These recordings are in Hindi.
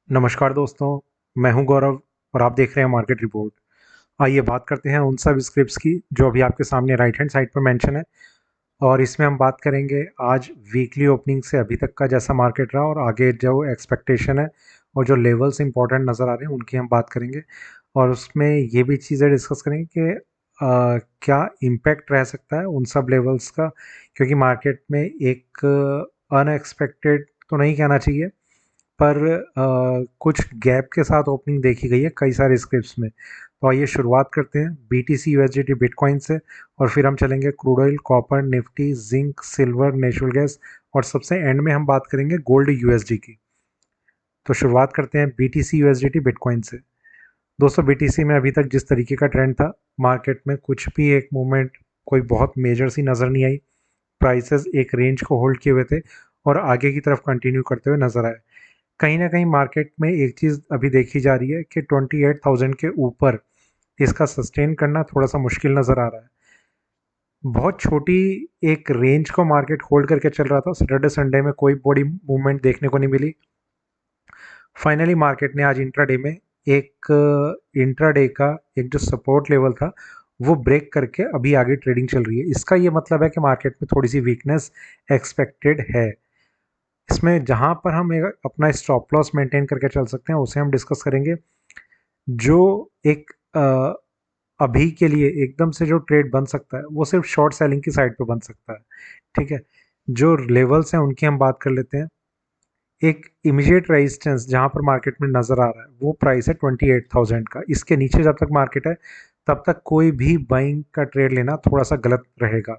नमस्कार दोस्तों, मैं हूं गौरव और आप देख रहे हैं मार्केट रिपोर्ट। आइए बात करते हैं उन सब स्क्रिप्ट्स की जो अभी आपके सामने राइट हैंड साइड पर मेंशन है। और इसमें हम बात करेंगे आज वीकली ओपनिंग से अभी तक का जैसा मार्केट रहा और आगे जो एक्सपेक्टेशन है और जो लेवल्स इंपॉर्टेंट नज़र आ रहे हैं उनकी हम बात करेंगे। और उसमें ये भी चीज़ें डिस्कस करेंगे कि क्या इम्पैक्ट रह सकता है उन सब लेवल्स का, क्योंकि मार्केट में एक अनएक्सपेक्टेड तो नहीं कहना चाहिए पर कुछ गैप के साथ ओपनिंग देखी गई है कई सारे स्क्रिप्ट्स में। तो आइए शुरुआत करते हैं BTC USDT बिटकॉइन से, और फिर हम चलेंगे crude oil, copper, Nifty, zinc, silver, natural gas, और सबसे एंड में हम बात करेंगे गोल्ड USD की। तो शुरुआत करते हैं BTC USDT बिटकॉइन से। दोस्तों, BTC में अभी तक जिस तरीके का ट्रेंड था, मार्केट में कुछ भी एक मूवमेंट कोई बहुत मेजर सी नज़र नहीं आई। प्राइसेस एक रेंज को होल्ड किए हुए थे और आगे की तरफ कंटिन्यू करते हुए नजर आए। कहीं ना कहीं मार्केट में एक चीज़ अभी देखी जा रही है कि 28,000 के ऊपर इसका सस्टेन करना थोड़ा सा मुश्किल नज़र आ रहा है। बहुत छोटी एक रेंज को मार्केट होल्ड करके चल रहा था। सैटरडे संडे में कोई बड़ी मूवमेंट देखने को नहीं मिली। फाइनली मार्केट ने आज इंट्राडे में एक इंट्राडे का एक जो सपोर्ट लेवल था वो ब्रेक करके अभी आगे ट्रेडिंग चल रही है। इसका ये मतलब है कि मार्केट में थोड़ी सी वीकनेस एक्सपेक्टेड है। इसमें जहां पर हम अपना स्टॉप लॉस मेंटेन करके चल सकते हैं उसे हम डिस्कस करेंगे। जो एक अभी के लिए एकदम से जो ट्रेड बन सकता है वो सिर्फ शॉर्ट सेलिंग की साइड पे बन सकता है। ठीक है, जो लेवल्स हैं उनकी हम बात कर लेते हैं। एक इमीडिएट रेजिस्टेंस जहां पर मार्केट में नजर आ रहा है वो प्राइस है 28,000 का। इसके नीचे जब तक मार्केट है तब तक कोई भी बाइंग का ट्रेड लेना थोड़ा सा गलत रहेगा।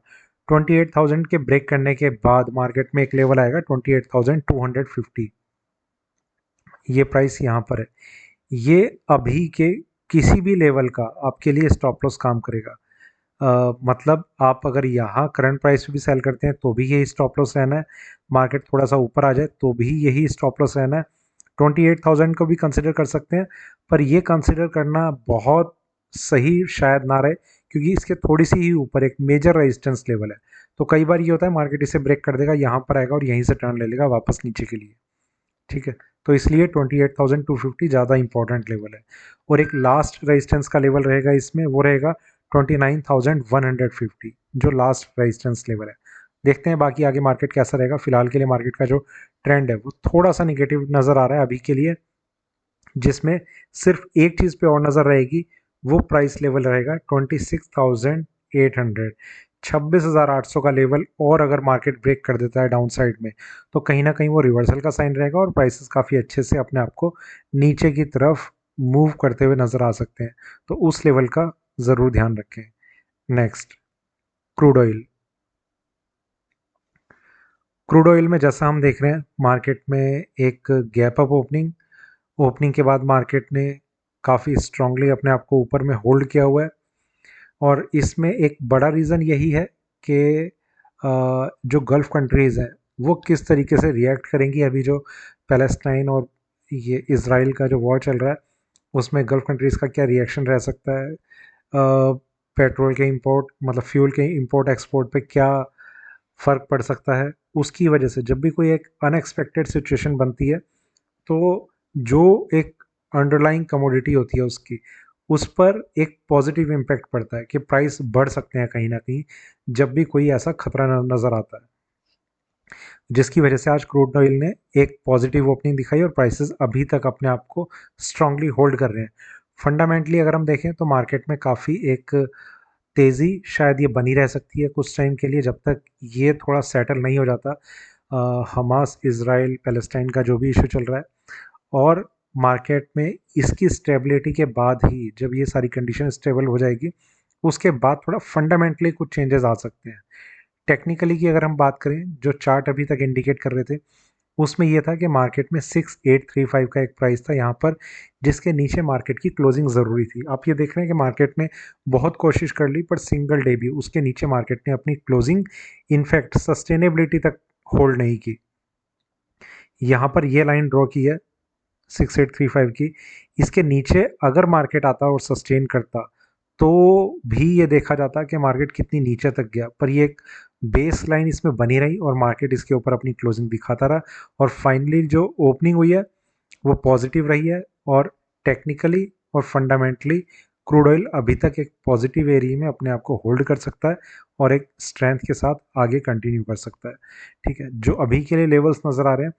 28,000 के ब्रेक करने के बाद मार्केट में एक लेवल आएगा 28,250। ये प्राइस यहाँ पर है। ये अभी के किसी भी लेवल का आपके लिए स्टॉप लॉस काम करेगा। मतलब आप अगर यहाँ करंट प्राइस पे भी सेल करते हैं तो भी यही स्टॉप लॉस रहना है। मार्केट थोड़ा सा ऊपर आ जाए तो भी यही स्टॉप लॉस रहना है। 28,000 को भी कंसिडर कर सकते हैं, पर ये कंसिडर करना बहुत सही शायद ना रहे, क्योंकि इसके थोड़ी सी ही ऊपर एक मेजर रेजिस्टेंस लेवल है। तो कई बार ये होता है मार्केट इसे ब्रेक कर देगा, यहाँ पर आएगा और यहीं से टर्न ले लेगा वापस नीचे के लिए। ठीक है, तो इसलिए 28,250 ज़्यादा इंपॉर्टेंट लेवल है। और एक लास्ट रेजिस्टेंस का लेवल रहेगा इसमें, वो रहेगा 29,150, जो लास्ट रेजिस्टेंस लेवल है। देखते हैं बाकी आगे मार्केट कैसा रहेगा। फिलहाल के लिए मार्केट का जो ट्रेंड है वो थोड़ा सा निगेटिव नज़र आ रहा है अभी के लिए, जिसमें सिर्फ एक चीज़ पे और नज़र रहेगी, वो प्राइस लेवल रहेगा 26,800। 26,800 का लेवल और अगर मार्केट ब्रेक कर देता है डाउन साइड में तो कहीं ना कहीं वो रिवर्सल का साइन रहेगा और प्राइसेस काफ़ी अच्छे से अपने आप को नीचे की तरफ मूव करते हुए नज़र आ सकते हैं। तो उस लेवल का ज़रूर ध्यान रखें। Next, crude oil. Crude oil में जैसा हम देख रहे हैं मार्केट में एक गैप अप ओपनिंग, ओपनिंग के बाद मार्केट ने काफ़ी स्ट्रांगली अपने आप को ऊपर में होल्ड किया हुआ है। और इसमें एक बड़ा रीज़न यही है कि जो गल्फ़ कंट्रीज़ हैं वो किस तरीके से रिएक्ट करेंगी। अभी जो पैलेस्टाइन और ये इसराइल का जो वॉर चल रहा है उसमें गल्फ़ कंट्रीज़ का क्या रिएक्शन रह सकता है। पेट्रोल के इंपोर्ट मतलब फ्यूल के इंपोर्ट एक्सपोर्ट पे क्या फ़र्क पड़ सकता है। उसकी वजह से जब भी कोई एक अनएक्सपेक्टेड सिचुएशन बनती है तो जो एक अंडरलाइंग कमोडिटी होती है उसकी, उस पर एक पॉजिटिव इम्पैक्ट पड़ता है कि प्राइस बढ़ सकते हैं कहीं ना कहीं जब भी कोई ऐसा खतरा नज़र आता है। जिसकी वजह से आज क्रूड ऑयल ने एक पॉजिटिव ओपनिंग दिखाई और प्राइसेस अभी तक अपने आप को स्ट्रांगली होल्ड कर रहे हैं। फंडामेंटली अगर हम देखें तो मार्केट में काफ़ी एक तेज़ी शायद ये बनी रह सकती है कुछ टाइम के लिए, जब तक ये थोड़ा सेटल नहीं हो जाता। हमास इज़राइल पैलेस्टाइन का जो भी इशू चल रहा है, और मार्केट में इसकी स्टेबिलिटी के बाद ही जब ये सारी कंडीशन स्टेबल हो जाएगी उसके बाद थोड़ा फंडामेंटली कुछ चेंजेस आ सकते हैं। टेक्निकली की अगर हम बात करें, जो चार्ट अभी तक इंडिकेट कर रहे थे उसमें यह था कि मार्केट में 6835 का एक प्राइस था यहाँ पर, जिसके नीचे मार्केट की क्लोजिंग ज़रूरी थी। आप ये देख रहे हैं कि मार्केट ने बहुत कोशिश कर ली पर सिंगल डे भी उसके नीचे मार्केट ने अपनी क्लोजिंग इनफैक्ट सस्टेनेबिलिटी तक होल्ड नहीं की। यहाँ पर यह लाइन ड्रॉ की है 6835 की। इसके नीचे अगर मार्केट आता और सस्टेन करता तो भी ये देखा जाता कि मार्केट कितनी नीचे तक गया, पर ये एक बेस लाइन इसमें बनी रही और मार्केट इसके ऊपर अपनी क्लोजिंग दिखाता रहा। और फाइनली जो ओपनिंग हुई है वो पॉजिटिव रही है और टेक्निकली और फंडामेंटली क्रूड ऑयल अभी तक एक पॉजिटिव एरिया में अपने आप को होल्ड कर सकता है और एक स्ट्रेंथ के साथ आगे कंटिन्यू कर सकता है। ठीक है, जो अभी के लिए लेवल्स नज़र आ रहे हैं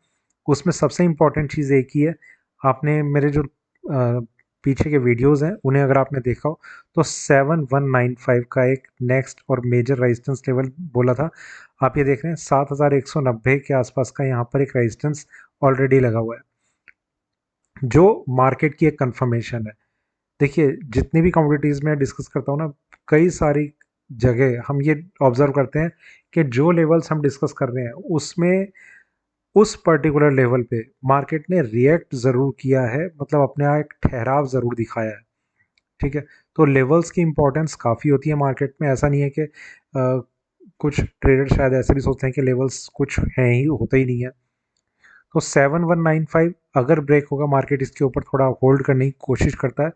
उसमें सबसे इम्पॉर्टेंट चीज़ एक ही है। आपने मेरे जो पीछे के वीडियोस हैं उन्हें अगर आपने देखा हो तो 7195 का एक नेक्स्ट और मेजर रेजिस्टेंस लेवल बोला था। आप ये देख रहे हैं 7190 के आसपास का यहाँ पर एक रेजिस्टेंस ऑलरेडी लगा हुआ है, जो मार्केट की एक कंफर्मेशन है। देखिए, जितनी भी कमोडिटीज़ में डिस्कस करता हूँ ना, कई सारी जगह हम ये ऑब्जर्व करते हैं कि जो लेवल्स हम डिस्कस कर रहे हैं उसमें उस पर्टिकुलर लेवल पे मार्केट ने रिएक्ट ज़रूर किया है, मतलब अपने यहाँ एक ठहराव ज़रूर दिखाया है। ठीक है, तो लेवल्स की इंपॉर्टेंस काफ़ी होती है मार्केट में। ऐसा नहीं है कि कुछ ट्रेडर शायद ऐसे भी सोचते हैं कि लेवल्स कुछ हैं ही, होता ही नहीं है। तो 7195 अगर ब्रेक होगा, मार्केट इसके ऊपर थोड़ा होल्ड करने की कोशिश करता है,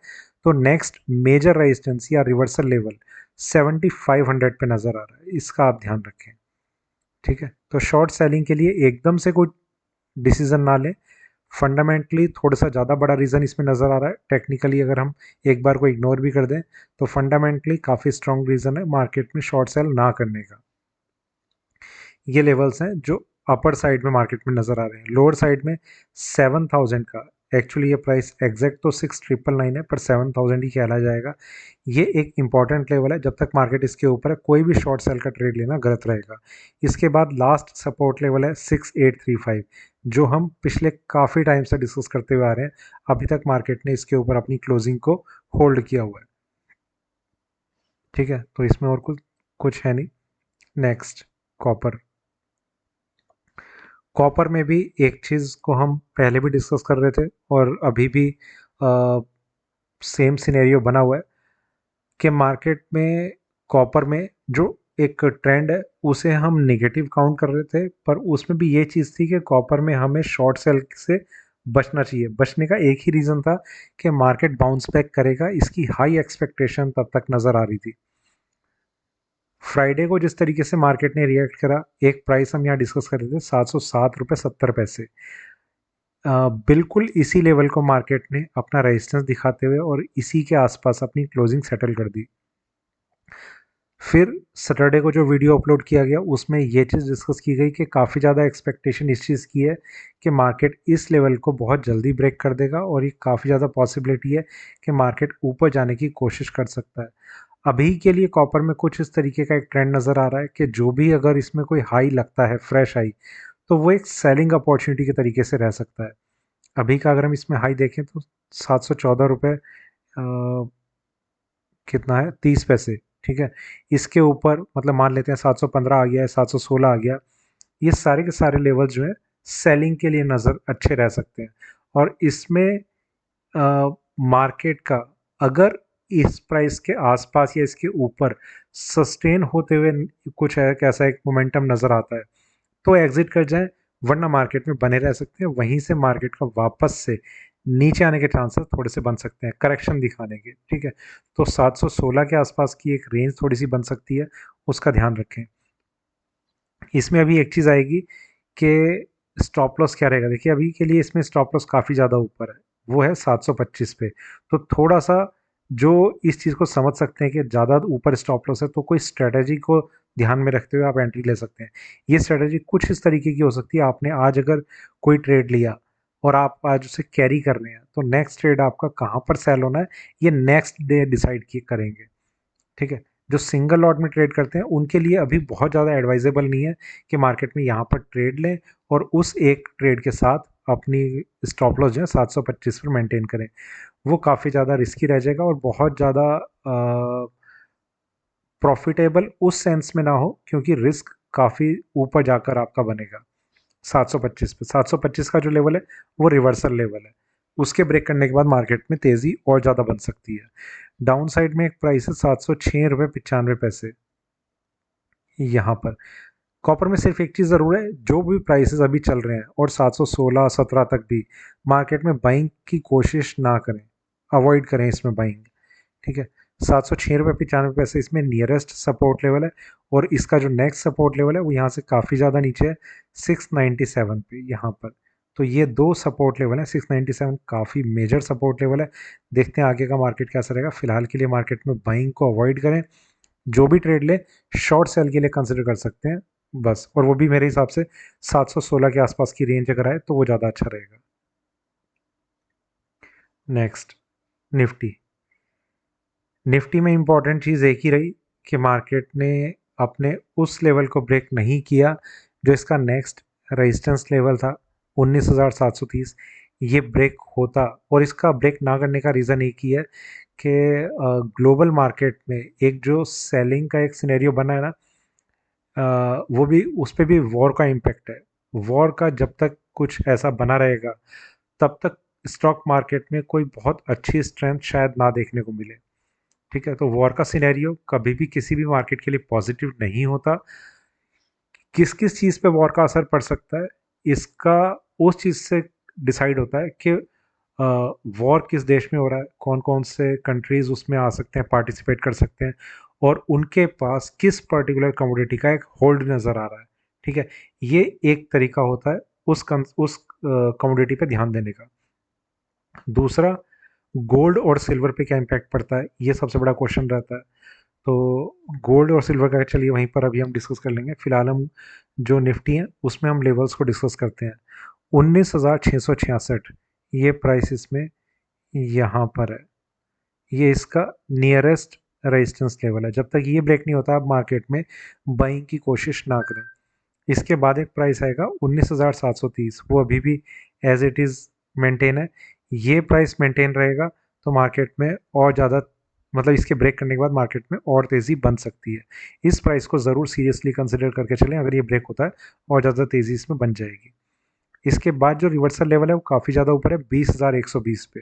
तो नेक्स्ट मेजर रेजिस्टेंस या रिवर्सल लेवल 7500 पे नज़र आ रहा है, इसका आप ध्यान रखें। ठीक है, तो शॉर्ट सेलिंग के लिए एकदम से कोई डिसीजन ना लें। फंडामेंटली थोड़ा सा ज़्यादा बड़ा रीज़न इसमें नज़र आ रहा है। टेक्निकली अगर हम एक बार को इग्नोर भी कर दें तो फंडामेंटली काफ़ी स्ट्रॉन्ग रीज़न है मार्केट में शॉर्ट सेल ना करने का। ये लेवल्स हैं जो अपर साइड में मार्केट में नज़र आ रहे हैं। लोअर साइड में 7000 का, एक्चुअली ये प्राइस एग्जैक्ट तो 6999 है पर 7000 ही कहला जाएगा। ये एक इंपॉर्टेंट लेवल है, जब तक मार्केट इसके ऊपर है कोई भी शॉर्ट सेल का ट्रेड लेना गलत रहेगा। इसके बाद लास्ट सपोर्ट लेवल है 6835, जो हम पिछले काफ़ी टाइम से डिस्कस करते हुए आ रहे हैं। अभी तक मार्केट ने इसके ऊपर अपनी क्लोजिंग को होल्ड किया हुआ है। ठीक है, तो इसमें और कुछ है नहीं। Next, copper. कॉपर में भी एक चीज़ को हम पहले भी डिस्कस कर रहे थे और अभी भी सेम सिनेरियो बना हुआ है कि मार्केट में कॉपर में जो एक ट्रेंड है उसे हम नेगेटिव काउंट कर रहे थे, पर उसमें भी ये चीज़ थी कि कॉपर में हमें शॉर्ट सेल से बचना चाहिए। बचने का एक ही रीज़न था कि मार्केट बाउंस बैक करेगा, इसकी हाई एक्सपेक्टेशन तब तक नज़र आ रही थी। फ्राइडे को जिस तरीके से मार्केट ने रिएक्ट करा, एक प्राइस हम यहाँ डिस्कस कर रहे थे 707 रुपये 70 पैसे, बिल्कुल इसी लेवल को मार्केट ने अपना रेजिस्टेंस दिखाते हुए और इसी के आसपास अपनी क्लोजिंग सेटल कर दी। फिर सैटरडे को जो वीडियो अपलोड किया गया उसमें ये चीज़ डिस्कस की गई कि काफ़ी ज़्यादा एक्सपेक्टेशन इस चीज़ की है कि मार्केट इस लेवल को बहुत जल्दी ब्रेक कर देगा और ये काफ़ी ज़्यादा पॉसिबिलिटी है कि मार्केट ऊपर जाने की कोशिश कर सकता है। अभी के लिए कॉपर में कुछ इस तरीके का एक ट्रेंड नज़र आ रहा है कि जो भी अगर इसमें कोई हाई लगता है, फ्रेश हाई, तो वो एक सेलिंग अपॉर्चुनिटी के तरीके से रह सकता है। अभी का अगर हम इसमें हाई देखें तो 714 रुपये कितना है, 30 पैसे। ठीक है, इसके ऊपर मतलब मान लेते हैं 715 आ गया है, 716 आ गया, ये सारे के सारे लेवल जो है सेलिंग के लिए नज़र अच्छे रह सकते हैं। और इसमें मार्केट का अगर इस प्राइस के आसपास या इसके ऊपर सस्टेन होते हुए कुछ ऐसा एक मोमेंटम नज़र आता है तो एग्जिट कर जाएं, वरना मार्केट में बने रह सकते हैं। वहीं से मार्केट का वापस से नीचे आने के चांसेस थोड़े से बन सकते हैं, करेक्शन दिखाने के। ठीक है, तो 716 के आसपास की एक रेंज थोड़ी सी बन सकती है, उसका ध्यान रखें। इसमें अभी एक चीज़ आएगी कि स्टॉप लॉस क्या रहेगा। देखिए, अभी के लिए इसमें स्टॉप लॉस काफ़ी ज़्यादा ऊपर है, वो है 725 पे। तो थोड़ा सा जो इस चीज़ को समझ सकते हैं कि ज़्यादा ऊपर स्टॉप लॉस है, तो कोई स्ट्रेटजी को ध्यान में रखते हुए आप एंट्री ले सकते हैं। ये स्ट्रेटजी कुछ इस तरीके की हो सकती है, आपने आज अगर कोई ट्रेड लिया और आप आज उसे कैरी कर रहे हैं, तो नेक्स्ट ट्रेड आपका कहाँ पर सेल होना है ये नेक्स्ट डे डिसाइड करेंगे। ठीक है, जो सिंगल लॉट में ट्रेड करते हैं उनके लिए अभी बहुत ज़्यादा एडवाइजेबल नहीं है कि मार्केट में यहाँ पर ट्रेड लें और उस एक ट्रेड के साथ अपनी स्टॉप लॉस जो है 725 पर मेंटेन करें। वो काफ़ी ज़्यादा रिस्की रह जाएगा और बहुत ज़्यादा प्रॉफिटेबल उस सेंस में ना हो, क्योंकि रिस्क काफ़ी ऊपर जाकर आपका बनेगा। 725 पे 725 का जो लेवल है वो रिवर्सल लेवल है, उसके ब्रेक करने के बाद मार्केट में तेज़ी और ज़्यादा बन सकती है। डाउन साइड में एक प्राइस है 706 रुपये 95 पैसे यहाँ पर। कॉपर में सिर्फ एक चीज़ ज़रूर है, जो भी प्राइसेस अभी चल रहे हैं और 716-17 तक भी मार्केट में बाइंग की कोशिश ना करें, अवॉइड करें इसमें बाइंग। ठीक है, 706 रुपये 95 पैसे इसमें नियरेस्ट सपोर्ट लेवल है और इसका जो नेक्स्ट सपोर्ट लेवल है वो यहाँ से काफ़ी ज़्यादा नीचे है 697 पे यहाँ पर। तो ये दो सपोर्ट लेवल है, 697 काफ़ी मेजर सपोर्ट लेवल है। देखते हैं आगे का मार्केट कैसा रहेगा। फिलहाल के लिए मार्केट में बाइंग को अवॉइड करें, जो भी ट्रेड ले शॉर्ट सेल के लिए कंसिडर कर सकते हैं बस, और वो भी मेरे हिसाब से 716 के आसपास की रेंज अगर आए तो वो ज़्यादा अच्छा रहेगा। Next Nifty. निफ्टी में इंपॉर्टेंट चीज़ एक ही रही कि मार्केट ने अपने उस लेवल को ब्रेक नहीं किया जो इसका नेक्स्ट रेजिस्टेंस लेवल था 19,730। ये ब्रेक होता, और इसका ब्रेक ना करने का रीज़न एक ही है कि ग्लोबल मार्केट में एक जो सेलिंग का एक सिनेरियो बना है ना, वो भी उस पर भी वॉर का इम्पेक्ट है। वॉर का जब तक कुछ ऐसा बना रहेगा तब तक स्टॉक मार्केट में कोई बहुत अच्छी स्ट्रेंथ शायद ना देखने को मिले। ठीक है, तो वॉर का सिनेरियो कभी भी किसी भी मार्केट के लिए पॉजिटिव नहीं होता। किस किस चीज़ पे वॉर का असर पड़ सकता है, इसका उस चीज़ से डिसाइड होता है कि वॉर किस देश में हो रहा है, कौन कौन से कंट्रीज उसमें आ सकते हैं, पार्टिसिपेट कर सकते हैं, और उनके पास किस पर्टिकुलर कमोडिटी का एक होल्ड नज़र आ रहा है। ठीक है, ये एक तरीका होता है उस कमोडिटी पे ध्यान देने का। दूसरा, गोल्ड और सिल्वर पे क्या इम्पैक्ट पड़ता है, ये सबसे बड़ा क्वेश्चन रहता है। तो गोल्ड और सिल्वर का चलिए वहीं पर अभी हम डिस्कस कर लेंगे। फिलहाल हम जो निफ्टी है उसमें हम लेवल्स को डिस्कस करते हैं। 19,666 ये प्राइस इसमें यहाँ पर है, ये इसका नियरेस्ट रेजिस्टेंस लेवल है। जब तक ये ब्रेक नहीं होता आप मार्केट में बाइंग की कोशिश ना करें। इसके बाद एक प्राइस आएगा 19,730, वो अभी भी एज इट इज़ मेंटेन है। ये प्राइस मेंटेन रहेगा तो मार्केट में और ज़्यादा, मतलब इसके ब्रेक करने के बाद मार्केट में और तेज़ी बन सकती है। इस प्राइस को ज़रूर सीरियसली कंसिडर करके चलें, अगर ये ब्रेक होता है और ज़्यादा तेज़ी इसमें बन जाएगी। इसके बाद जो रिवर्सल लेवल है वो काफ़ी ज़्यादा ऊपर है, 20,120 पे।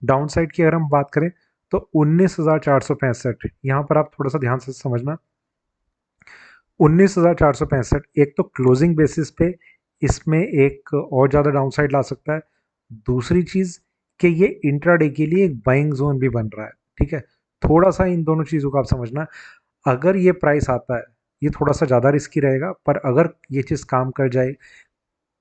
डाउन साइड की अगर हम बात करें तो 19,465, यहाँ पर आप थोड़ा सा ध्यान से समझना। 19,465 एक तो क्लोजिंग बेसिस पे इसमें एक और ज़्यादा डाउन साइड ला सकता है। दूसरी चीज़ कि ये इंट्राडे के लिए एक बाइंग जोन भी बन रहा है। ठीक है, थोड़ा सा इन दोनों चीज़ों को आप समझना। अगर ये प्राइस आता है, ये थोड़ा सा ज़्यादा रिस्की रहेगा, पर अगर ये चीज़ काम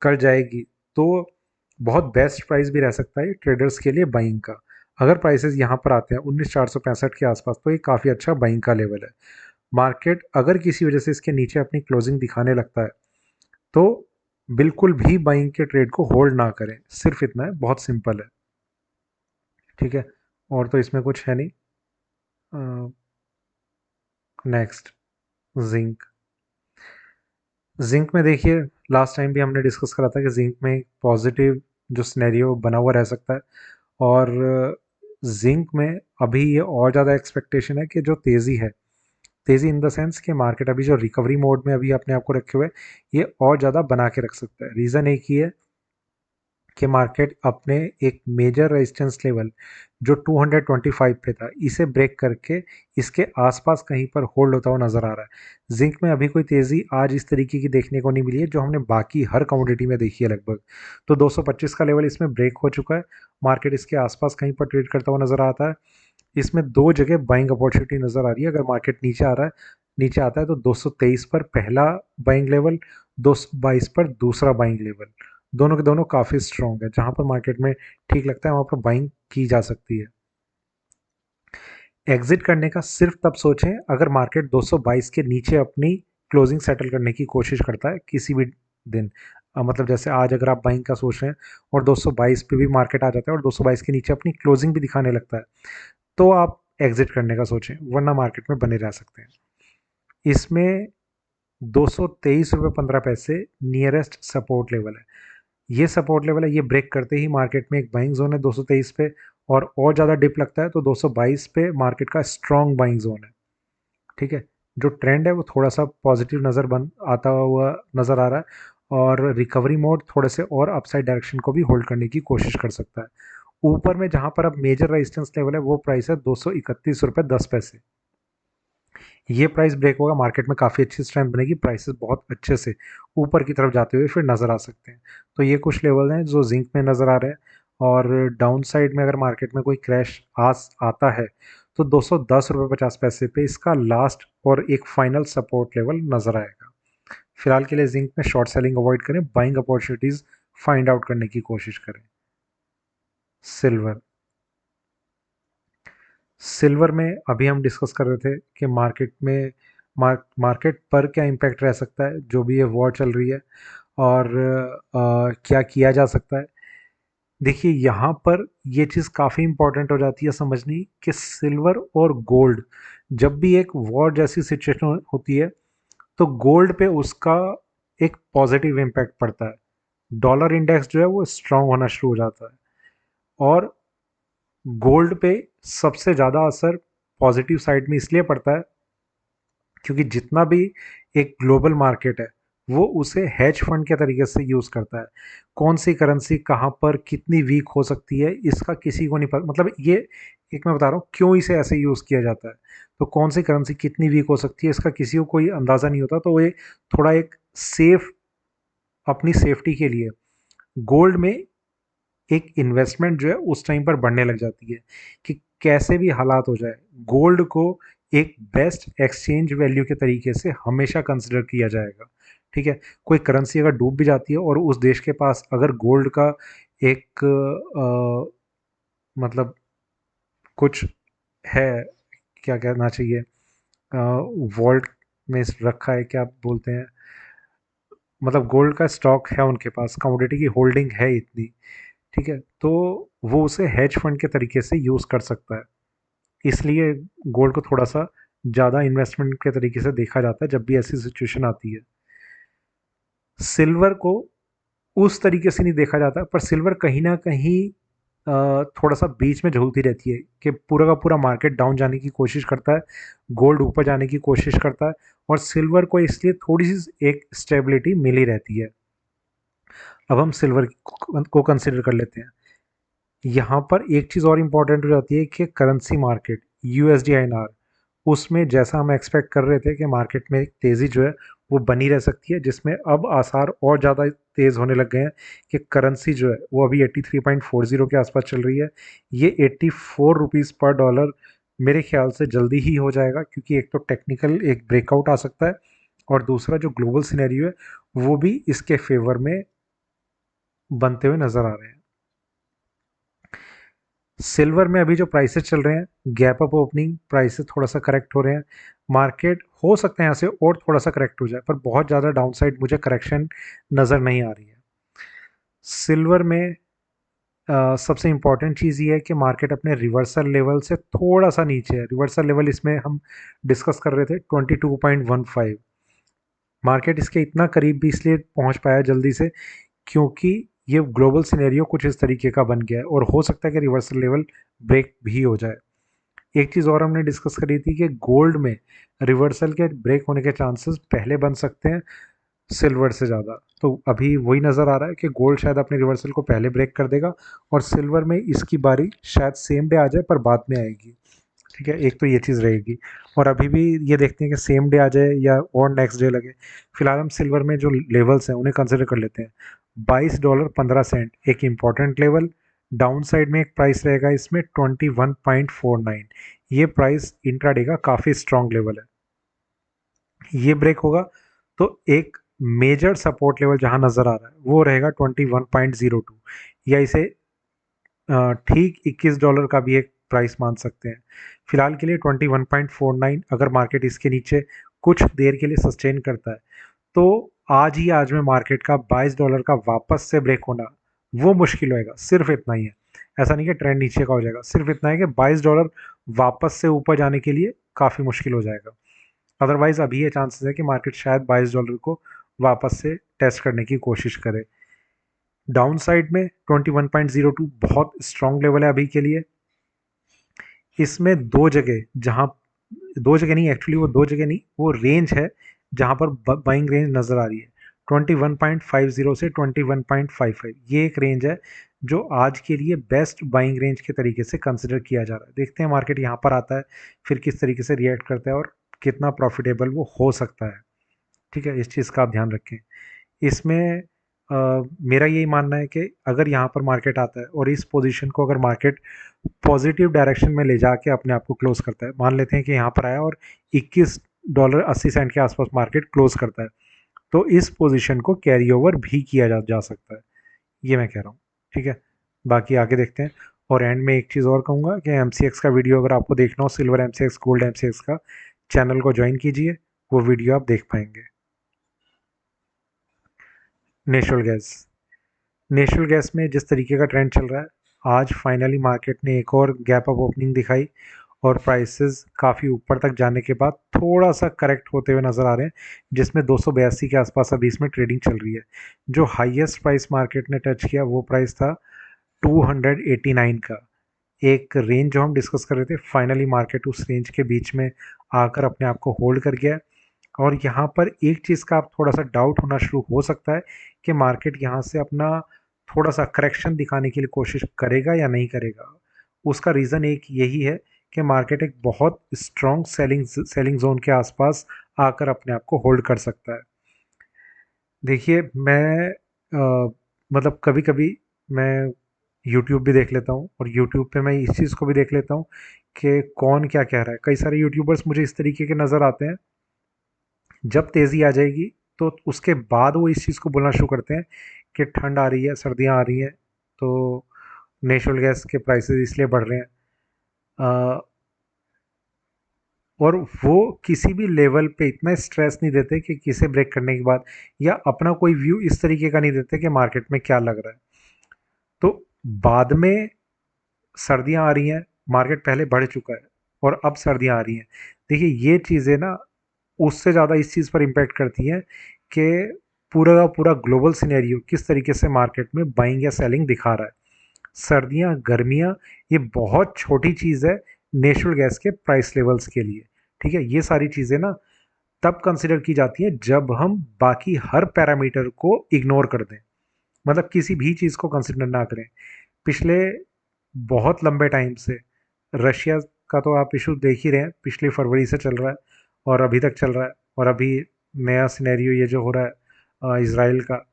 कर जाएगी तो बहुत बेस्ट प्राइस भी रह सकता है ट्रेडर्स के लिए बाइंग का। अगर प्राइसेस यहाँ पर आते हैं 19,465 के आसपास तो ये काफ़ी अच्छा बाइंग का लेवल है। मार्केट अगर किसी वजह से इसके नीचे अपनी क्लोजिंग दिखाने लगता है तो बिल्कुल भी बाइंग के ट्रेड को होल्ड ना करें, सिर्फ इतना है, बहुत सिंपल है। ठीक है, और तो इसमें कुछ है नहीं। Next, zinc. जिंक में देखिए, लास्ट टाइम भी हमने डिस्कस करा था कि जिंक में पॉजिटिव जो सिनेरियो बना हुआ रह सकता है, और जिंक में अभी ये और ज़्यादा एक्सपेक्टेशन है कि जो तेज़ी है, तेज़ी इन द सेंस कि मार्केट अभी जो रिकवरी मोड में अभी अपने आप को रखे हुए, ये और ज़्यादा बना के रख सकता है। रीज़न एक ही है कि मार्केट अपने एक मेजर रेजिस्टेंस लेवल जो 225 पे था, इसे ब्रेक करके इसके आसपास कहीं पर होल्ड होता हुआ नज़र आ रहा है। जिंक में अभी कोई तेज़ी आज इस तरीके की देखने को नहीं मिली है जो हमने बाकी हर कमोडिटी में देखी है लगभग। तो 225 का लेवल इसमें ब्रेक हो चुका है, मार्केट इसके आसपास कहीं पर ट्रेड करता हुआ नज़र आता है। इसमें दो जगह बाइंग अपॉर्चुनिटी नज़र आ रही है। अगर मार्केट नीचे आता है तो 223 पर पहला बाइंग लेवल, 222 पर दूसरा बाइंग लेवल, दोनों के दोनों काफ़ी स्ट्रॉन्ग है। जहाँ पर मार्केट में ठीक लगता है वहाँ पर बाइंग की जा सकती है। एग्जिट करने का सिर्फ तब सोचें अगर मार्केट 222 के नीचे अपनी क्लोजिंग सेटल करने की कोशिश करता है किसी भी दिन। मतलब जैसे आज अगर आप बाइंग का सोच रहे हैं और 222 पे भी मार्केट आ जाता है और 222 के नीचे अपनी क्लोजिंग भी दिखाने लगता है, तो आप एग्जिट करने का सोचें, वरना मार्केट में बने रह सकते हैं। इसमें 223 रुपये 15 पैसे नियरेस्ट सपोर्ट लेवल है। ये सपोर्ट लेवल है, ये ब्रेक करते ही मार्केट में एक बाइंग जोन है 223 पे, और ज़्यादा डिप लगता है तो 222 पे मार्केट का स्ट्रॉन्ग बाइंग जोन है। ठीक है, जो ट्रेंड है वो थोड़ा सा पॉजिटिव आता हुआ नज़र आ रहा है, और रिकवरी मोड थोड़े से और अपसाइड डायरेक्शन को भी होल्ड करने की कोशिश कर सकता है। ऊपर में जहाँ पर अब मेजर रेजिस्टेंस लेवल है वो प्राइस है 231 रुपये 10 पैसे। ये प्राइस ब्रेक होगा, मार्केट में काफ़ी अच्छी स्ट्रेंथ बनेगी, प्राइसेस बहुत अच्छे से ऊपर की तरफ जाते हुए फिर नज़र आ सकते हैं। तो ये कुछ लेवल हैं जो जिंक में नज़र आ रहे हैं। और डाउन साइड में अगर मार्केट में कोई क्रैश आता है तो 210 रुपये 50 पैसे पे इसका लास्ट और एक फाइनल सपोर्ट लेवल नज़र आएगा। फिलहाल के लिए जिंक में शॉर्ट सेलिंग अवॉइड करें, बाइंग अपॉर्चुनिटीज़ फाइंड आउट करने की कोशिश करें। सिल्वर, सिल्वर में अभी हम डिस्कस कर रहे थे कि मार्केट में मार्केट पर क्या इम्पैक्ट रह सकता है जो भी ये वॉर चल रही है, और क्या किया जा सकता है। देखिए यहाँ पर ये चीज़ काफ़ी इम्पोर्टेंट हो जाती है समझनी कि सिल्वर और गोल्ड, जब भी एक वॉर जैसी सिचुएशन होती है तो गोल्ड पे उसका एक पॉजिटिव इम्पैक्ट पड़ता है। डॉलर इंडेक्स जो है वो स्ट्रांग होना शुरू हो जाता है, और गोल्ड पे सबसे ज़्यादा असर पॉजिटिव साइड में इसलिए पड़ता है क्योंकि जितना भी एक ग्लोबल मार्केट है वो उसे हेज फंड के तरीके से यूज़ करता है। कौन सी करेंसी कहाँ पर कितनी वीक हो सकती है इसका किसी को नहीं पता, मतलब ये एक मैं बता रहा हूँ क्यों इसे ऐसे यूज़ किया जाता है। तो कौन सी करेंसी कितनी वीक हो सकती है इसका किसी को कोई अंदाज़ा नहीं होता, तो ये थोड़ा एक सेफ, अपनी सेफ्टी के लिए गोल्ड में एक इन्वेस्टमेंट जो है उस टाइम पर बढ़ने लग जाती है कि कैसे भी हालात हो जाए गोल्ड को एक बेस्ट एक्सचेंज वैल्यू के तरीके से हमेशा कंसिडर किया जाएगा। ठीक है, कोई करेंसी अगर डूब भी जाती है और उस देश के पास अगर गोल्ड का एक मतलब कुछ है, क्या कहना चाहिए, वॉल्ट में रखा है, क्या बोलते हैं, मतलब गोल्ड का स्टॉक है उनके पास, कमोडिटी की होल्डिंग है इतनी, ठीक है, तो वो उसे हेज फंड के तरीके से यूज़ कर सकता है। इसलिए गोल्ड को थोड़ा सा ज़्यादा इन्वेस्टमेंट के तरीके से देखा जाता है जब भी ऐसी सिचुएशन आती है। सिल्वर को उस तरीके से नहीं देखा जाता, पर सिल्वर कहीं ना कहीं थोड़ा सा बीच में झूलती रहती है कि पूरा का पूरा मार्केट डाउन जाने की कोशिश करता है, गोल्ड ऊपर जाने की कोशिश करता है, और सिल्वर को इसलिए थोड़ी सी एक स्टेबिलिटी मिली रहती है। अब हम सिल्वर को कंसिडर कर लेते हैं। यहाँ पर एक चीज़ और इम्पॉर्टेंट हो जाती है कि करेंसी मार्केट यूएसडी आईएनआर, उसमें जैसा हम एक्सपेक्ट कर रहे थे कि मार्केट में एक तेज़ी जो है वो बनी रह सकती है, जिसमें अब आसार और ज़्यादा तेज़ होने लग गए हैं कि करेंसी जो है वो अभी 83.40 के आसपास चल रही है। ये 84 रुपीज़ पर डॉलर मेरे ख्याल से जल्दी ही हो जाएगा, क्योंकि एक तो टेक्निकल एक ब्रेकआउट आ सकता है, और दूसरा जो ग्लोबल सिनेरियो है वो भी इसके फेवर में बनते हुए नज़र आ रहे हैं। सिल्वर में अभी जो प्राइसेस चल रहे हैं, गैप अप ओपनिंग, प्राइसेस थोड़ा सा करेक्ट हो रहे हैं, मार्केट हो सकता है यहाँ से और थोड़ा सा करेक्ट हो जाए, पर बहुत ज़्यादा डाउनसाइड मुझे करेक्शन नज़र नहीं आ रही है। सिल्वर में सबसे इम्पॉर्टेंट चीज़ ये है कि मार्केट अपने रिवर्सल लेवल से थोड़ा सा नीचे है। रिवर्सल लेवल इसमें हम डिस्कस कर रहे थे 22.15, मार्केट इसके इतना करीब भी इसलिए पहुंच पाया जल्दी से क्योंकि ये ग्लोबल सिनेरियो कुछ इस तरीके का बन गया है, और हो सकता है कि रिवर्सल लेवल ब्रेक भी हो जाए। एक चीज़ और हमने डिस्कस करी थी कि गोल्ड में रिवर्सल के ब्रेक होने के चांसेस पहले बन सकते हैं सिल्वर से ज़्यादा, तो अभी वही नज़र आ रहा है कि गोल्ड शायद अपने रिवर्सल को पहले ब्रेक कर देगा, और सिल्वर में इसकी बारी शायद सेम डे आ जाए पर बाद में आएगी। ठीक है, एक तो ये चीज़ रहेगी, और अभी भी ये देखते हैं कि सेम डे आ जाए या और नेक्स्ट डे लगे। फिलहाल हम सिल्वर में जो लेवल्स हैं उन्हें कंसिडर कर लेते हैं। $22.15 एक इम्पॉर्टेंट लेवल, डाउन साइड में एक प्राइस रहेगा इसमें 21.49, ये प्राइस इंट्राडे का काफ़ी स्ट्रॉन्ग लेवल है। ये ब्रेक होगा तो एक मेजर सपोर्ट लेवल जहां नज़र आ रहा है वो रहेगा 21.02, या इसे ठीक $21 का भी एक प्राइस मान सकते हैं। फिलहाल के लिए 21.49, अगर मार्केट इसके नीचे कुछ देर के लिए सस्टेन करता है तो आज ही आज में मार्केट का $22 का वापस से ब्रेक होना वो मुश्किल होएगा। सिर्फ इतना ही है, ऐसा नहीं कि ट्रेंड नीचे का हो जाएगा, सिर्फ इतना है कि $22 वापस से ऊपर जाने के लिए काफ़ी मुश्किल हो जाएगा। अदरवाइज अभी ये चांसेस है कि मार्केट शायद $22 को वापस से टेस्ट करने की कोशिश करे। डाउन साइड में 21.02 बहुत स्ट्रॉन्ग लेवल है अभी के लिए। इसमें दो जगह, जहां दो जगह नहीं, एक्चुअली वो दो जगह नहीं, वो रेंज है जहां पर बाइंग रेंज नज़र आ रही है 21.50 से 21.55, ये एक रेंज है जो आज के लिए बेस्ट बाइंग रेंज के तरीके से कंसिडर किया जा रहा है। देखते हैं मार्केट यहाँ पर आता है फिर किस तरीके से रिएक्ट करता है और कितना प्रॉफिटेबल वो हो सकता है। ठीक है, इस चीज़ का आप ध्यान रखें। इसमें मेरा यही मानना है कि अगर यहाँ पर मार्केट आता है और इस पोजीशन को अगर मार्केट पॉजिटिव डायरेक्शन में ले जाके अपने आप को क्लोज करता है, मान लेते हैं कि यहाँ पर आया और $21.80 के आसपास मार्केट क्लोज करता है, तो इस पोजीशन को कैरी ओवर भी किया जा सकता है। ये मैं कह रहा हूँ। ठीक है, बाकी आगे देखते हैं। और एंड में एक चीज़ और कहूँगा कि एमसीएक्स का वीडियो अगर आपको देखना हो, सिल्वर एमसीएक्स, गोल्ड एमसीएक्स का, चैनल को ज्वाइन कीजिए, वो वीडियो आप देख पाएंगे। नेचुरल गैस, नेचुरल गैस में जिस तरीके का ट्रेंड चल रहा है, आज फाइनली मार्केट ने एक और गैप अप ओपनिंग दिखाई और प्राइसेस काफ़ी ऊपर तक जाने के बाद थोड़ा सा करेक्ट होते हुए नज़र आ रहे हैं, जिसमें 282 के आसपास अभी इसमें ट्रेडिंग चल रही है। जो हाईएस्ट प्राइस मार्केट ने टच किया वो प्राइस था 289 का। एक रेंज जो हम डिस्कस कर रहे थे, फाइनली मार्केट उस रेंज के बीच में आकर अपने आप को होल्ड कर गया। और यहाँ पर एक चीज़ का आप थोड़ा सा डाउट होना शुरू हो सकता है कि मार्केट यहाँ से अपना थोड़ा सा करेक्शन दिखाने के लिए कोशिश करेगा या नहीं करेगा। उसका रीज़न एक यही है कि मार्केट एक बहुत स्ट्रॉन्ग सेलिंग जोन के आसपास आकर अपने आप को होल्ड कर सकता है। देखिए, मैं मतलब कभी कभी मैं यूट्यूब भी देख लेता हूँ, और यूट्यूब पे मैं इस चीज़ को भी देख लेता हूँ कि कौन क्या कह रहा है। कई सारे यूट्यूबर्स मुझे इस तरीके के नज़र आते हैं, जब तेज़ी आ जाएगी तो उसके बाद वो इस चीज़ को बोलना शुरू करते हैं कि ठंड आ रही है, सर्दियाँ आ रही हैं, तो नेचुरल गैस के प्राइसेस इसलिए बढ़ रहे हैं। अ, और वो किसी भी लेवल पे इतना स्ट्रेस नहीं देते कि किसे ब्रेक करने के बाद, या अपना कोई व्यू इस तरीके का नहीं देते कि मार्केट में क्या लग रहा है। तो बाद में सर्दियाँ आ रही हैं, मार्केट पहले बढ़ चुका है और अब सर्दियाँ आ रही हैं। देखिए, ये चीज़ें ना उससे ज़्यादा इस चीज़ पर इम्पैक्ट करती हैं कि पूरा का पूरा ग्लोबल सिनेरियो किस तरीके से मार्केट में बाइंग या सेलिंग दिखा रहा है। सर्दियाँ, गर्मियाँ, ये बहुत छोटी चीज़ है नेचुरल गैस के प्राइस लेवल्स के लिए। ठीक है, ये सारी चीज़ें ना तब कंसिडर की जाती हैं जब हम बाकी हर पैरामीटर को इग्नोर कर दें, मतलब किसी भी चीज़ को कंसिडर ना करें। पिछले बहुत लंबे टाइम से रशिया का तो आप इशू देख ही रहे हैं, पिछली फरवरी से चल रहा है और अभी तक चल रहा है। और अभी नया सिनेरियो ये जो हो रहा है इसराइल का,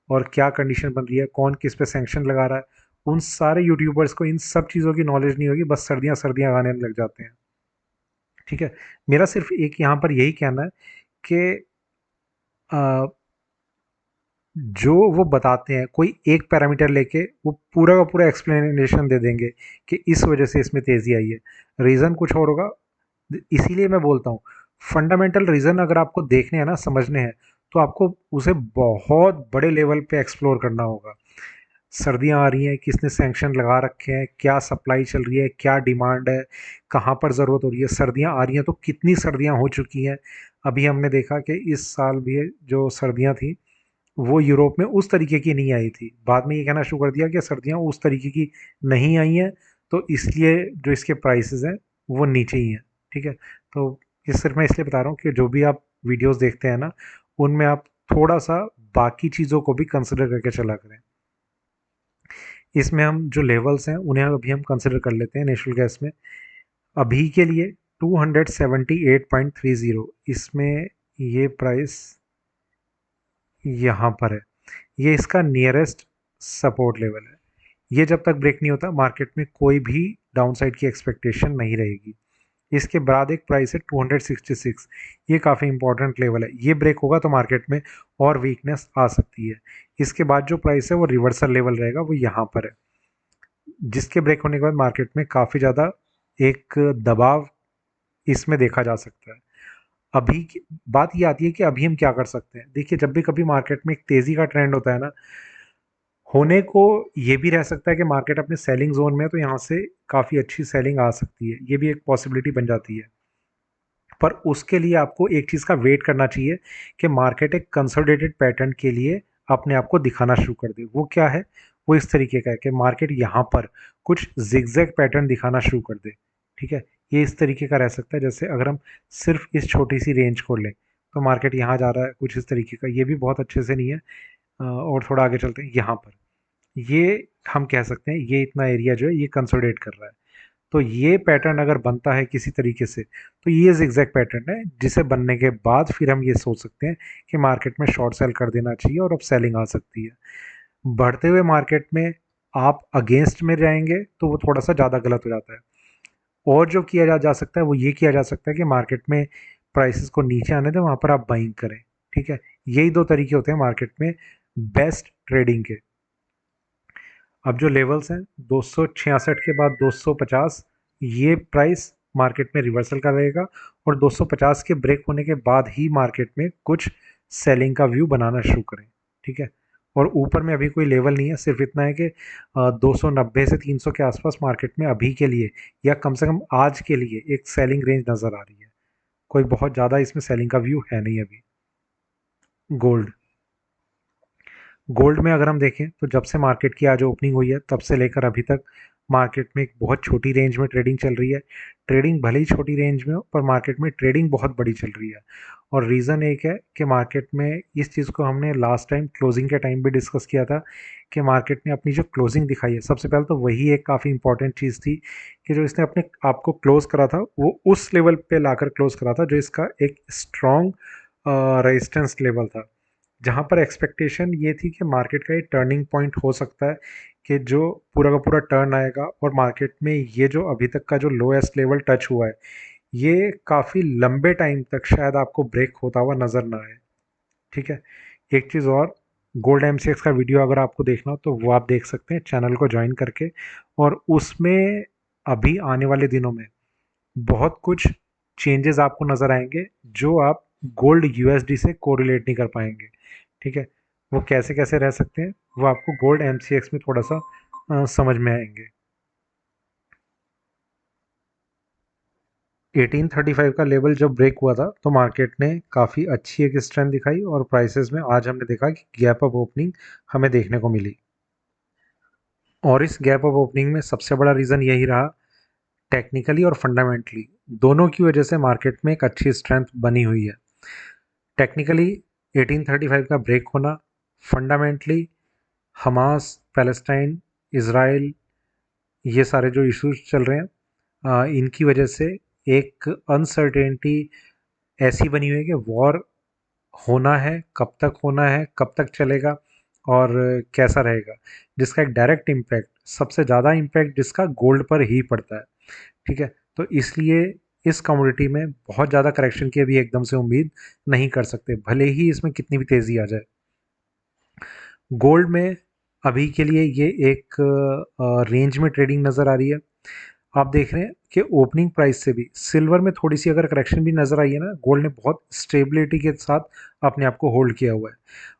और क्या कंडीशन बन रही है, कौन किस पे सैंक्शन लगा रहा है, उन सारे यूट्यूबर्स को इन सब चीज़ों की नॉलेज नहीं होगी, बस सर्दियाँ सर्दियाँ गाने लग जाते हैं। ठीक है, मेरा सिर्फ एक यहाँ पर यही कहना है कि अ, जो वो बताते हैं, कोई एक पैरामीटर लेके वो पूरा का पूरा एक्सप्लेनेशन दे देंगे कि इस वजह से इसमें तेज़ी आई है, रीज़न कुछ और होगा। इसीलिए मैं बोलता हूँ, फंडामेंटल रीज़न अगर आपको देखने हैं ना, समझने हैं, तो आपको उसे बहुत बड़े लेवल पे एक्सप्लोर करना होगा। सर्दियाँ आ रही हैं, किसने सैंक्शन लगा रखे हैं, क्या सप्लाई चल रही है, क्या डिमांड है, कहाँ पर ज़रूरत हो रही है। सर्दियाँ आ रही हैं तो कितनी सर्दियाँ हो चुकी हैं। अभी हमने देखा कि इस साल भी जो सर्दियाँ थी वो यूरोप में उस तरीके की नहीं आई थी। बाद में ये कहना शुरू कर दिया कि सर्दियाँ उस तरीके की नहीं आई हैं, तो इसलिए जो इसके प्राइसेस हैं वो नीचे ही हैं। ठीक है, तो ये सिर्फ मैं इसलिए बता रहा हूँ कि जो भी आप वीडियोस देखते हैं ना, उनमें आप थोड़ा सा बाकी चीज़ों को भी कंसिडर करके चला करें। इसमें हम जो लेवल्स हैं उन्हें अभी हम कंसिडर कर लेते हैं नेचुरल गैस में। अभी के लिए 278.30, इसमें ये प्राइस यहाँ पर है, ये इसका नियरेस्ट सपोर्ट लेवल है। ये जब तक ब्रेक नहीं होता, मार्केट में कोई भी डाउनसाइड की एक्सपेक्टेशन नहीं रहेगी। इसके बाद एक प्राइस है 266, ये काफ़ी इंपॉर्टेंट लेवल है। ये ब्रेक होगा तो मार्केट में और वीकनेस आ सकती है। इसके बाद जो प्राइस है वो रिवर्सल लेवल रहेगा, वो यहाँ पर है, जिसके ब्रेक होने के बाद मार्केट में काफ़ी ज़्यादा एक दबाव इसमें देखा जा सकता है। अभी बात ये आती है कि अभी हम क्या कर सकते हैं। देखिए, जब भी कभी मार्केट में एक तेज़ी का ट्रेंड होता है ना, होने को ये भी रह सकता है कि मार्केट अपने सेलिंग जोन में है, तो यहाँ से काफ़ी अच्छी सेलिंग आ सकती है, ये भी एक पॉसिबिलिटी बन जाती है। पर उसके लिए आपको एक चीज़ का वेट करना चाहिए कि मार्केट एक कंसोलिडेटेड पैटर्न के लिए अपने आप को दिखाना शुरू कर दे। वो क्या है, वो इस तरीके का है कि मार्केट यहाँ पर कुछ जिगजैग पैटर्न दिखाना शुरू कर दे। ठीक है, ये इस तरीके का रह सकता है, जैसे अगर हम सिर्फ इस छोटी सी रेंज को लें, तो मार्केट यहाँ जा रहा है कुछ इस तरीके का, ये भी बहुत अच्छे से नहीं है। और थोड़ा आगे चलते हैं, यहाँ पर ये हम कह सकते हैं ये इतना एरिया जो है ये कंसोलिडेट कर रहा है। तो ये पैटर्न अगर बनता है किसी तरीके से, तो ये जिगजैग पैटर्न है, जिसे बनने के बाद फिर हम ये सोच सकते हैं कि मार्केट में शॉर्ट सेल कर देना चाहिए और अब सेलिंग आ सकती है। बढ़ते हुए मार्केट में आप अगेंस्ट में जाएंगे तो वो थोड़ा सा ज़्यादा गलत हो जाता है। और जो किया जा सकता है वो ये किया जा सकता है कि मार्केट में प्राइसेस को नीचे आने दें, वहाँ पर आप बाइंग करें। ठीक है, यही दो तरीके होते हैं मार्केट में बेस्ट ट्रेडिंग के। अब जो लेवल्स हैं 266 के बाद 250, ये प्राइस मार्केट में रिवर्सल का रहेगा और 250 के ब्रेक होने के बाद ही मार्केट में कुछ सेलिंग का व्यू बनाना शुरू करें। ठीक है, और ऊपर में अभी कोई लेवल नहीं है, सिर्फ इतना है कि 290 से 300 के आसपास मार्केट में अभी के लिए या कम से कम आज के लिए एक सेलिंग रेंज नज़र आ रही है। कोई बहुत ज़्यादा इसमें सेलिंग का व्यू है नहीं अभी। गोल्ड, गोल्ड में अगर हम देखें तो जब से मार्केट की आज ओपनिंग हुई है तब से लेकर अभी तक मार्केट में एक बहुत छोटी रेंज में ट्रेडिंग चल रही है। ट्रेडिंग भले ही छोटी रेंज में हो पर मार्केट में ट्रेडिंग बहुत बड़ी चल रही है। और रीज़न एक है कि मार्केट में इस चीज़ को हमने लास्ट टाइम क्लोजिंग के टाइम भी डिस्कस किया था कि मार्केट ने अपनी जो क्लोजिंग दिखाई है, सबसे पहले तो वही एक काफ़ी इंपॉर्टेंट चीज़ थी कि जो इसने अपने आप को क्लोज करा था वो उस लेवल पे लाकर क्लोज करा था जो इसका एक स्ट्रॉन्ग रेजिस्टेंस लेवल था, जहाँ पर एक्सपेक्टेशन ये थी कि मार्केट का ये टर्निंग पॉइंट हो सकता है कि जो पूरा का पूरा टर्न आएगा और मार्केट में ये जो अभी तक का जो लोएस्ट लेवल टच हुआ है ये काफ़ी लंबे टाइम तक शायद आपको ब्रेक होता हुआ नज़र ना आए। ठीक है, एक चीज़ और, गोल्ड एमसीएक्स का वीडियो अगर आपको देखना हो तो वो आप देख सकते हैं चैनल को ज्वाइन करके, और उसमें अभी आने वाले दिनों में बहुत कुछ चेंजेस आपको नज़र आएंगे जो आप गोल्ड यूएसडी से कोरिलेट नहीं कर पाएंगे। ठीक है, वो कैसे कैसे रह सकते हैं वो आपको गोल्ड एमसीएक्स में थोड़ा सा समझ में आएंगे। 1835 का लेवल जब ब्रेक हुआ था तो मार्केट ने काफ़ी अच्छी एक स्ट्रेंथ दिखाई और प्राइसेस में आज हमने देखा कि गैप अप ओपनिंग हमें देखने को मिली। और इस गैप अप ओपनिंग में सबसे बड़ा रीज़न यही रहा, टेक्निकली और फंडामेंटली दोनों की वजह से मार्केट में एक अच्छी स्ट्रेंथ बनी हुई है। टेक्निकली 1835 का ब्रेक होना, फंडामेंटली हमास, पैलेस्टाइन, इसराइल, ये सारे जो इश्यूज चल रहे हैं इनकी वजह से एक अनसर्टेनिटी ऐसी बनी हुई है कि वॉर होना है, कब तक होना है, कब तक चलेगा और कैसा रहेगा, जिसका एक डायरेक्ट इम्पैक्ट, सबसे ज़्यादा इम्पैक्ट जिसका गोल्ड पर ही पड़ता है। ठीक है, तो इसलिए इस कमोडिटी में बहुत ज़्यादा करेक्शन की अभी एकदम से उम्मीद नहीं कर सकते, भले ही इसमें कितनी भी तेज़ी आ जाए। गोल्ड में अभी के लिए ये एक रेंज में ट्रेडिंग नज़र आ रही है। आप देख रहे हैं कि ओपनिंग प्राइस से भी सिल्वर में थोड़ी सी अगर करेक्शन भी नज़र आई है ना, गोल्ड ने बहुत स्टेबिलिटी के साथ अपने आप को होल्ड किया हुआ है।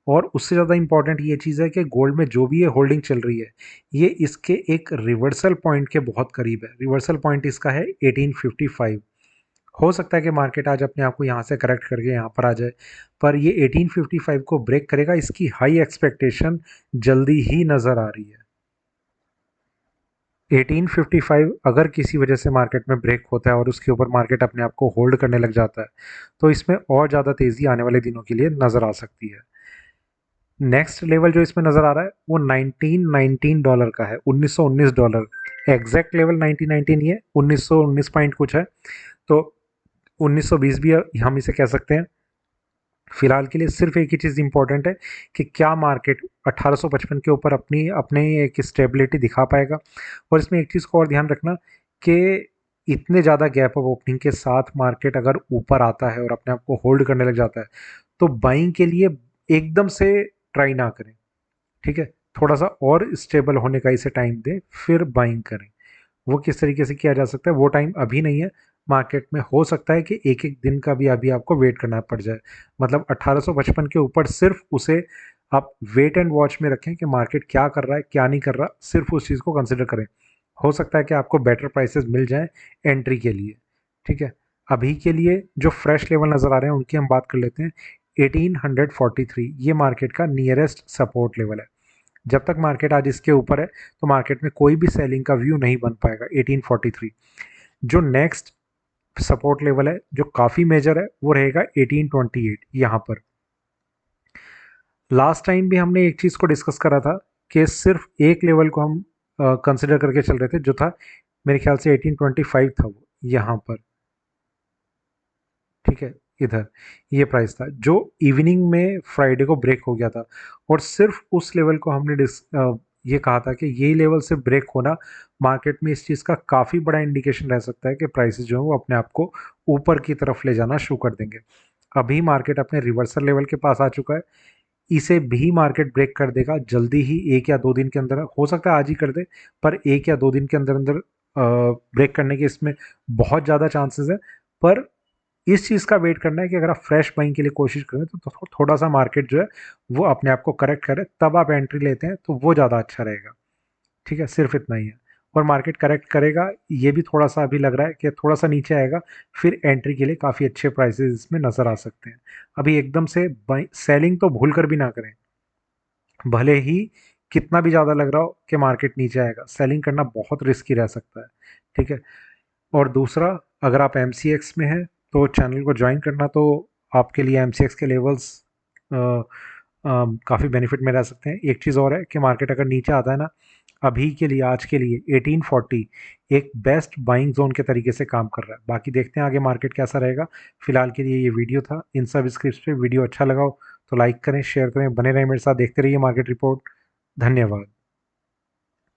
और उससे ज़्यादा इंपॉर्टेंट ये चीज़ है कि गोल्ड में जो भी ये होल्डिंग चल रही है ये इसके एक रिवर्सल पॉइंट के बहुत करीब है। रिवर्सल पॉइंट इसका है 1855। हो सकता है कि मार्केट आज अपने आप को यहाँ से करेक्ट करके यहाँ पर आ जाए, पर ये 1855 को ब्रेक करेगा, इसकी हाई एक्सपेक्टेशन जल्दी ही नज़र आ रही है। 1855 अगर किसी वजह से मार्केट में ब्रेक होता है और उसके ऊपर मार्केट अपने आप को होल्ड करने लग जाता है तो इसमें और ज़्यादा तेज़ी आने वाले दिनों के लिए नज़र आ सकती है। नेक्स्ट लेवल जो इसमें नज़र आ रहा है वो 1919 का है, $1919। एग्जैक्ट लेवल 1919 ही है, 1919 पॉइंट कुछ है, तो 1920 भी हम इसे कह सकते हैं। फिलहाल के लिए सिर्फ एक ही चीज़ इंपॉर्टेंट है कि क्या मार्केट 1855 के ऊपर अपनी अपने एक स्टेबिलिटी दिखा पाएगा। और इसमें एक चीज़ को और ध्यान रखना कि इतने ज़्यादा गैप अप ओपनिंग के साथ मार्केट अगर ऊपर आता है और अपने आप को होल्ड करने लग जाता है तो बाइंग के लिए एकदम से ट्राई ना करें। ठीक है, थोड़ा सा और स्टेबल होने का इसे टाइम दें फिर बाइंग करें। वो किस तरीके से किया जा सकता है वो टाइम अभी नहीं है। मार्केट में हो सकता है कि एक एक दिन का भी अभी आपको वेट करना पड़ जाए, मतलब 1855 के ऊपर सिर्फ उसे आप वेट एंड वॉच में रखें कि मार्केट क्या कर रहा है क्या नहीं कर रहा, सिर्फ उस चीज़ को कंसिडर करें। हो सकता है कि आपको बेटर प्राइसेस मिल जाएं एंट्री के लिए। ठीक है, अभी के लिए जो फ्रेश लेवल नज़र आ रहे हैं उनकी हम बात कर लेते हैं। 1843 ये मार्केट का नियरेस्ट सपोर्ट लेवल है। जब तक मार्केट आज इसके ऊपर है तो मार्केट में कोई भी सेलिंग का व्यू नहीं बन पाएगा। 1843 जो नेक्स्ट सपोर्ट लेवल है जो काफ़ी मेजर है वो रहेगा 1828 यहाँ पर। लास्ट टाइम भी हमने एक चीज़ को डिस्कस करा था कि सिर्फ एक लेवल को हम कंसिडर करके चल रहे थे जो था मेरे ख्याल से 1825 था वो यहाँ पर। ठीक है, इधर ये प्राइस था जो इवनिंग में फ्राइडे को ब्रेक हो गया था और सिर्फ उस लेवल को हमने ये कहा था कि ये लेवल से ब्रेक होना मार्केट में इस चीज़ का काफ़ी बड़ा इंडिकेशन रह सकता है कि प्राइसेस जो है वो अपने आप को ऊपर की तरफ ले जाना शुरू कर देंगे। अभी मार्केट अपने रिवर्सल लेवल के पास आ चुका है। इसे भी मार्केट ब्रेक कर देगा जल्दी ही, 1 या 2 दिन के अंदर, हो सकता है आज ही कर दे, पर 1 या 2 दिन के अंदर अंदर ब्रेक करने के इसमें बहुत ज़्यादा चांसेस है। पर इस चीज़ का वेट करना है कि अगर आप फ्रेश बाइंग के लिए कोशिश करें तो थोड़ा सा मार्केट जो है वो अपने आप को करेक्ट करे, तब आप एंट्री लेते हैं तो वो ज़्यादा अच्छा रहेगा। ठीक है, सिर्फ इतना ही है। और मार्केट करेक्ट करेगा, ये भी थोड़ा सा अभी लग रहा है कि थोड़ा सा नीचे आएगा, फिर एंट्री के लिए काफ़ी अच्छे प्राइसेस इसमें नज़र आ सकते हैं। अभी एकदम से सेलिंग तो भूल कर भी ना करें, भले ही कितना भी ज़्यादा लग रहा हो कि मार्केट नीचे आएगा, सेलिंग करना बहुत रिस्की रह सकता है। ठीक है। और दूसरा, अगर आप एम में हैं तो चैनल को ज्वाइन करना, तो आपके लिए एम के लेवल्स काफ़ी बेनिफिट में रह सकते हैं। एक चीज़ और है कि मार्केट अगर नीचे आता है ना, अभी के लिए, आज के लिए 1840 एक बेस्ट बाइंग जोन के तरीके से काम कर रहा है। बाकी देखते हैं आगे मार्केट कैसा रहेगा। फिलहाल के लिए ये वीडियो था। इन सब स्क्रिप्ट पे वीडियो अच्छा लगा हो तो लाइक करें, शेयर करें, बने रहें मेरे साथ, देखते रहिए मार्केट रिपोर्ट। धन्यवाद।